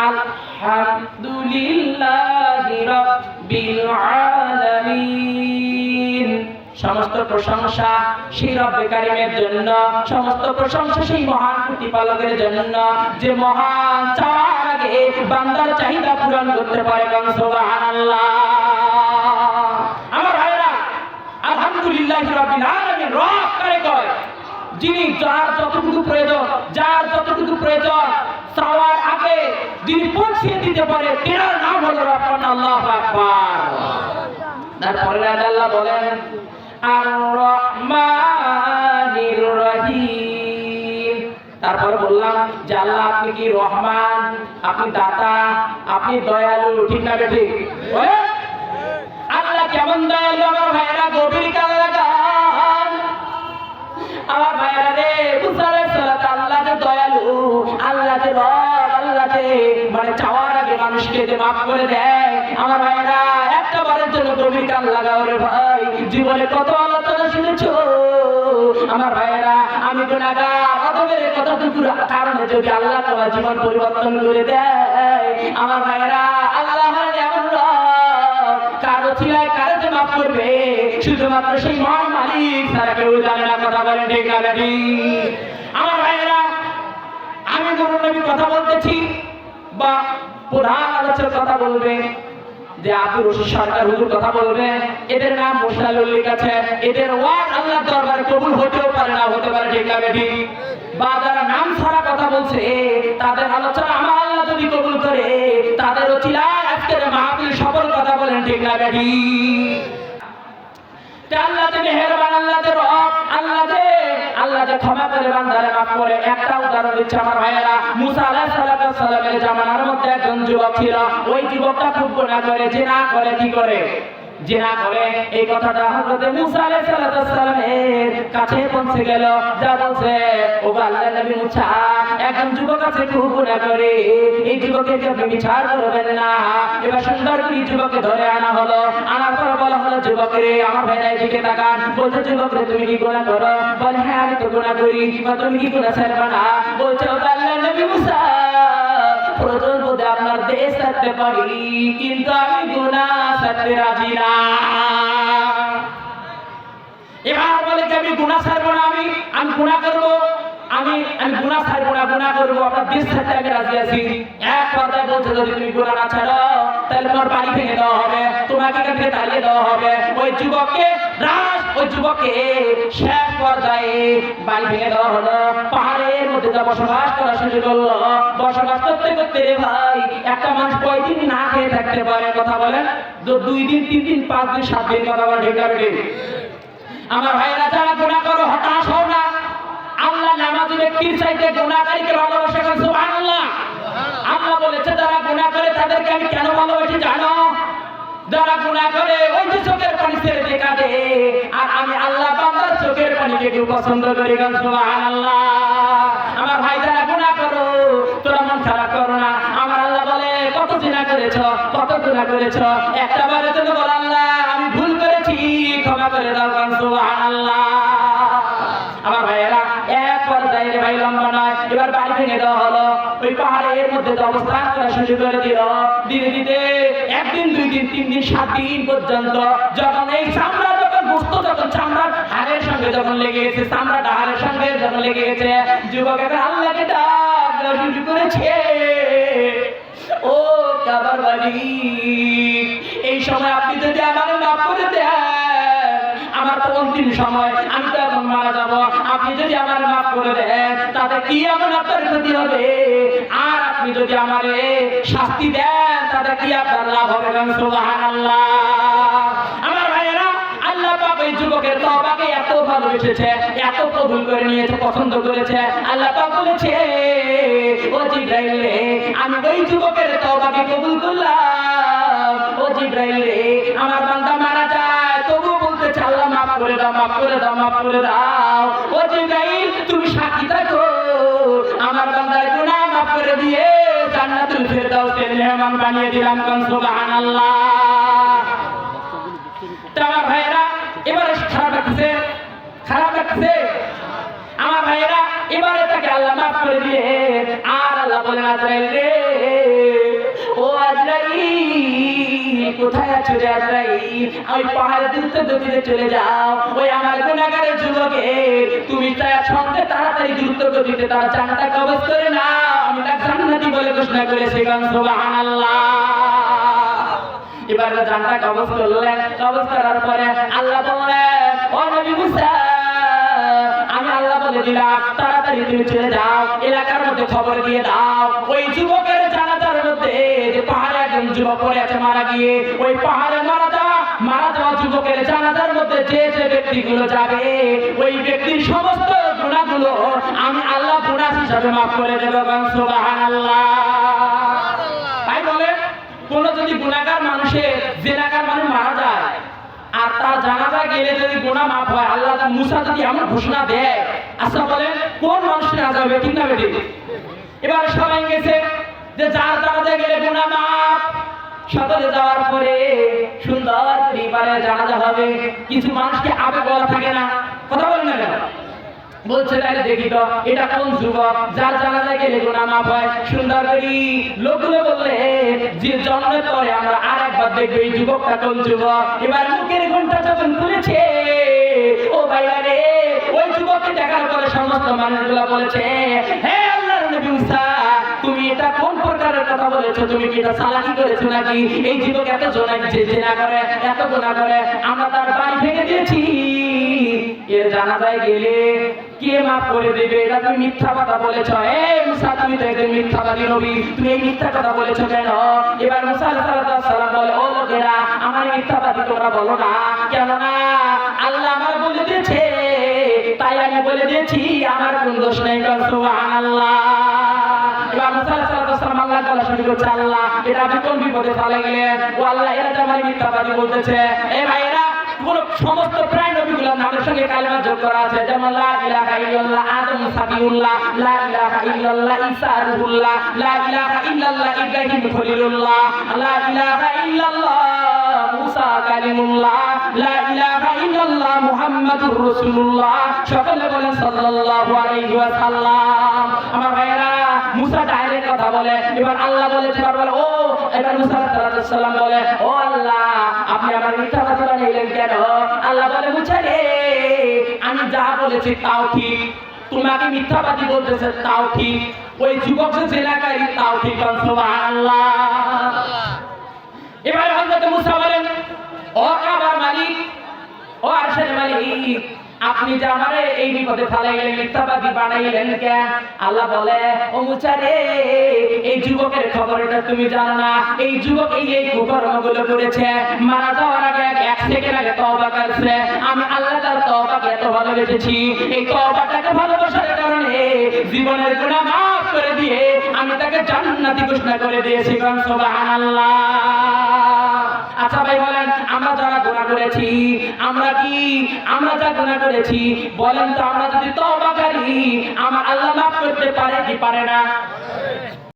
আলহামদুলিল্লাহি রাব্বিল আলামিন। সমস্ত প্রশংসা সেই রব্বে কারিমের জন্য, সমস্ত প্রশংসা সেই মহান প্রতিপালকের জন্য যে মহান চাওয়ার আগে বান্দার চাহিদা পূরণ করতে পারে। সুবহানাল্লাহ। আমার ভাইরা, আলহামদুলিল্লাহি রাব্বিল আলামিন রব কারে কয়? যিনি যার যতটুকু প্রয়োজন চাওয়ার আগে যিনি পৌঁছিয়ে দিতে পারে, তার নাম হলো রব্বানা। আল্লাহু আকবার। তারপরে আল্লাহ বলেন আর রহমানির রহিম। তারপর বললাম যে আল্লাহ আপনি কি রহমান, আপনি দাতা, আপনি দয়ালু, ঠিক না ঠিক? আল্লাহ কেমন দয়ালু আমার ভাইরা, গভীর কাল লাগান আমার ভাইরা রে। মুসা আলাইহিস সালাত আল্লাহ যে দয়ালু, আল্লাহ যে রব, আল্লাহ যে মানে চাওয়ার আগে মানুষকে যে মাফ করে দেয়। আমার ভাইরা একটা বারের জন্য গভীর কান লাগাও রে ভাই। জীবনে কত আলোচনা শুনেছো আমার ভাইরা, আমি গুনাহগার, অতএব কতটুকুর কারণে যদি আল্লাহ তোমার জীবন পরিবর্তন করে দেয় আমার ভাইরা, আল্লাহ এমন রব, কারো ছিলায় কারো যে মাফ করবে শুধুমাত্র সেই মহান মালিক ছাড়া কেউ জানে না। কথা বলেন ঠিক না ঠিক? আমার ভাইরা, আমি কোন নবী কথা বলতেছি বা প্রধান আলোচক কথা বলবে যে আব্দুর রশিদ সরকার হুজুর কথা বলবে, এদের নাম মুরসাল উল্লেখ আছে। এদের ওয়াজ আল্লাহর দরবারে কবুল হতেও পারে না, হতে পারে ঠিক না ঠিক? বা যারা নাম ছাড়া কথা বলছে তাদের আলোচনা আমার আল্লাহ যদি কবুল করে, তাদের ওসিলায় আজকের মাহফিল সফল। কথা বলেন ঠিক না ঠিক? আল্লাহ যে মেহেরবান, আল্লাহ যে ক্ষমা করে বান্দারে মাফ করে। একটা উদাহরণ দিচ্ছে আমার ভাইয়েরা। মুসা আলাইহিস সালামের জামানার মধ্যে একজন যুবক ছিল। ওই যুবকটা খুব গুনাহ করে, জিনা করে। কি করে? জিনা করে। এই কথাটা হযরত মুসা আলাইহিস সালামের কাছে পৌঁছে গেল। যা বলছে, ও আল্লাহর নবী মুসা, একজন যুবক আছে খুব গুনাহ করে, এই যুবককে আপনি বিচার করবেন না। এবার সুন্দর করে যুবককে ধরে আনা হলো। আনার পর বলা হলো, যুবক রে, আমার ভাইরা এদিকে তাকান। বলছে, যুবক রে, তুমি কি গুনাহ করো? বলে, হ্যাঁ আমি তো গুনাহ করি। তুমি কি গুনাহ ছাড়বা না? বলছে, ও আল্লাহর নবী মুসা, প্রথম বোধে আপনার দেশ ছাড়তে পারি, কিন্তু আমি গুনাহ ছাড়তে রাজি না। এবার বলে কি আমি গুনাহ ছাড়বো না, আমি গুনাহ করবো, আমি গুনাহ ছাড়বো না, গুনাহ করবো, আপনার দেশ ছাড়তে আমি রাজি আছি। এক কথায় বলছে, যদি তুমি গুনাহ না ছাড়ো তাহলে তোমার বাড়ি ভেঙে দেওয়া হবে, তোমাকে এখান থেকে তাড়িয়ে দেওয়া হবে। ওই যুবককে শেষ পর্যায়ে বাড়ি ভেঙে দেওয়া হলো। পাহাড়ের মধ্যে যা বসবাস করা শুরু করলো। বসবাস করতে করতে রে ভাই, একটা মানুষ কয়দিন না খেয়ে থাকতে পারে? কথা বলেন। 2 দিন, 3 দিন, 5 দিন, 7 দিন। কথা বলেন ঠিক না ঠিক? আমার ভাইরা, যারা গুনাহ করো হতাশ হও না। আল্লাহ নামাজি ব্যক্তির চাইতে গুনাহকারীকে ভালোবাসে। সুবহানাল্লাহ। আল্লাহ বলেছে, যারা গুনাহ করে তাদেরকে আমি কেন ভালোবাসি জানো? যারা গুনাহ করে ওই যে চোখের পানি ছেড়ে কাঁদে, আর আমি আল্লাহ বান্দার চোখের পানিকে খুব পছন্দ করি। সুবহানাল্লাহ। আমার ভাই, যারা গুনাহ করো তোরা মন খারাপ করো না। আমার আল্লাহ বলে, কত জিনা করেছো, কত গুনাহ করেছো, একটা বারের জন্য বল, আল্লাহ আমি ভুল করেছি, ক্ষমা করে দাও। সুবহানাল্লাহ। আমার ভাইয়েরা, এক পর্যায়ে রে ভাই, লম্বা নয়, এবার বাড়ি ভেঙে দেওয়া হলো। ওই পাহাড়ের মধ্যে অবস্থান করা শুরু করে দিল। ধীরে ধীরে 1 দিন, 2 দিন, 3 দিন, 7 দিন পর্যন্ত যখন এই চামড়া, যখন গোশত, যখন চামড়ার হাড়ের সঙ্গে যখন লেগে গেছে, চামড়াটা হাড়ের সঙ্গে যখন লেগে গেছে, যুবক এখন আল্লাহকে ডাক দেওয়া শুরু করেছে, ও কাবার মালিক, এই সময় আপনি যদি আমাকে মাফ করে দেন, আমার তো অন্তিম সময়, আমি তো এখন মারা যাবো, আপনি যদি আমার মাফ করে দেন তাতে কি এমন আপনার ক্ষতি হবে? আর আপনি যদি আমারে শাস্তি দেন তাতে কি আপনার লাভ হবে? সুবহানাল্লাহ। আমার ভাইয়েরা, আল্লাহ পাক ওই যুবকের তওবাকে এত ভালোবেসেছে, এত কবুল করে নিয়েছে, পছন্দ করেছে। আল্লাহ পাক বলেছে, ও জিবরাইল রে, আমি ওই যুবকের তওবাকে কবুল করলাম। ও জিবরাইল রে, আমার বান্দা মারা যায় তবু বলতেছে, আল্লাহ মাফ করে দাও, মাফ করে দাও, মাফ করে দাও। ও জিবরাইল, তুমি সাক্ষী থাকো, আমার বান্দার গুনাহ মাফ করে দিয়ে জান্নাতুল ফেরদাউসের মেহমান বানিয়ে দিলাম। সুবহানাল্লাহ। আমার ভাইয়েরা, এবারে খারাপ লাগছে, খারাপ লাগছে আমার ভাইয়েরা, এবারে তাকে আল্লাহ মাফ করে দিয়ে, আর আল্লাহ বলেন, আজরাইল রে, ছুটে আজরাইল ওই পাহাড়ে দ্রুত গতিতে চলে যাও ওই আমার গুনাহগারের যুবকে তুমি তার সঙ্গে তাড়াতাড়ি দ্রুত গতিতে তার জানটা কবজ করে নাও আমি তার জান্নাতি বলে ঘোষণা করেছি সুবহানাল্লাহ। এবার জানটা কবজ করলেন, কবজ করার পরে আল্লাহ বললেন ও নবী মুসা আমি আল্লাহ বলে দিলাম তাড়াতাড়ি তুমি চলে যাও এলাকার মধ্যে খবর দিয়ে দাও ওই যুবকের জানাজার মধ্যে যে পাহাড়ে একজন যুবক পড়ে আছে মারা গিয়ে ওই পাহাড়ে মারা যাওয়া যুবকের জানাজার মধ্যে যে যে ব্যক্তিগুলো যাবে ওই ব্যক্তির সমস্ত গুনাহগুলো আমি আল্লাহ বোনাস হিসাবে মাফ করে দেব সুবহানাল্লাহ। তাই বলে কোন যদি গুনাহগার মানুষের জিনাকার মানুষ মারা যায় আর তার জানাজা গেলে যদি গুনাহ মাফ হয় আল্লাহ মুসা যদি এমন ঘোষণা দেয় আচ্ছা বলেন কোন মানুষ না যাবে ঠিক না বেটি? এবার সবাই গেছে যে যার জানাজা গেলে গুনাহ মাফ সকলে যাওয়ার পরে সুন্দর পরিবারে জানাজা হবে কিছু মানুষকে আবেগ বলা থাকে না কথা বলেন না কেন বলছে তাহলে দেখি তো এটা কোন যুবক যার জানাজা গেলে গুনাহ মাফ হয় সুন্দর করি লোকগুলো বললে যে জন্মের পরে আমরা আরেকবার দেখব এই যুবকটা কোন যুবক। এবার মুখের ঘন্টা যখন খুলেছে ও ভাইরা রে ওই যুবককে দেখার পরে সমস্ত মানুষগুলো বলেছে হে আল্লাহর নবী মুসা তুমি এটা কোন প্রকারের কথা বলেছো তুমি কি এটা চালাকি করেছো নাকি এই যুবক এত জোনাক যে জিনা করে এত গুনাহ করে আমরা তার বাড়ি ভেঙে দিয়েছি এর জানাজায় গেলে কে মাফ করে দেবে এটা তুমি মিথ্যা কথা বলেছো এই মুসা তুমি তো একজন মিথ্যাবাদী নবী তুমি এই মিথ্যা কথা বলেছো কেন? এবার মুসা আলাইহিস সালাম বলে ও লোকেরা আমার মিথ্যাবাদী তোমরা বলো না কেন না আল্লাহ আমার বলে দিয়েছে তাই আমি বলে দিয়েছি আমার কোনো দোষ নেই সুবহানাল্লাহ। এবার মুসা আলাইহিস সালাম আল্লাহ বলা শুরু করছে আল্লাহ এটা আপনি কোন বিপদে ফেলে গেলেন ও আল্লাহ এরা তো আমার মিথ্যাবাদী বলতেছে এ ভাইরা কোন সমস্ত প্রায় নবীগুলোর নামের সঙ্গে কালিমা যোগ করা আছে যেমন লা ইলাহা ইল্লাল্লাহ আদম সাবিউল্লাহ লা ইলাহা ইল্লাল্লাহ ঈসা রুহুল্লাহ লা ইলাহা ইল্লাল্লাহ ইব্রাহিম খলিলুল্লাহ লা ইলাহা ইল্লাল্লাহ মুসা কালিমুল্লাহ লা ইলাহা ইল্লাল্লাহ মুহাম্মাদুর রাসূলুল্লাহ সকলে বলেন সাল্লাল্লাহু আলাইহি ওয়াসাল্লাম। আমার ভাইরা মুসা ডাইরেক্ট কথা বলে এবার আল্লাহ বলে ও এবার মুসা আলাইহিস সালাম বলে ও আল্লাহ আপনি আমার মিথ্যা কথা বলেন কেন? আল্লাহ বলে মুসা রে আমি যা বলেছি তাও ঠিক তোমাকে মিথ্যাবাদী বলতেছে তাও ঠিক ওই যুবক যে জেলাকারী তাও ঠিক সুবহানাল্লাহ। এবার হযরত মুসা বলেন ও কাবার মালিক ও আরশের মালিক আপনি যে আমারে এই বিপদে ফেলাইলেন মিথ্যাবাদী বানাইলেন কেন? আল্লাহ বলে ও মুসা রে এই যুবকের খবরটা তুমি জানো না এই যুবক এই কুকর্মগুলো করেছে মারা যাওয়ার আগে এক সেকেন্ড আগে তওবা করেছে আমি আল্লাহ তার তওবাকে এত ভালোবেসেছি এই তওবাটাকে ভালোবাসার কারণে জীবনের গুনাহ মাফ করে দিয়ে আমি তাকে জান্নাতি ঘোষণা করে দিয়েছি সুবহানাল্লাহ। আচ্ছা ভাই বলেন আমরা যারা গুনাহ করেছি আমরা যা গুনাহ করেছি বলেন তো আমরা যদি তওবা করি আমার আল্লাহ মাফ করতে পারে কি পারে না?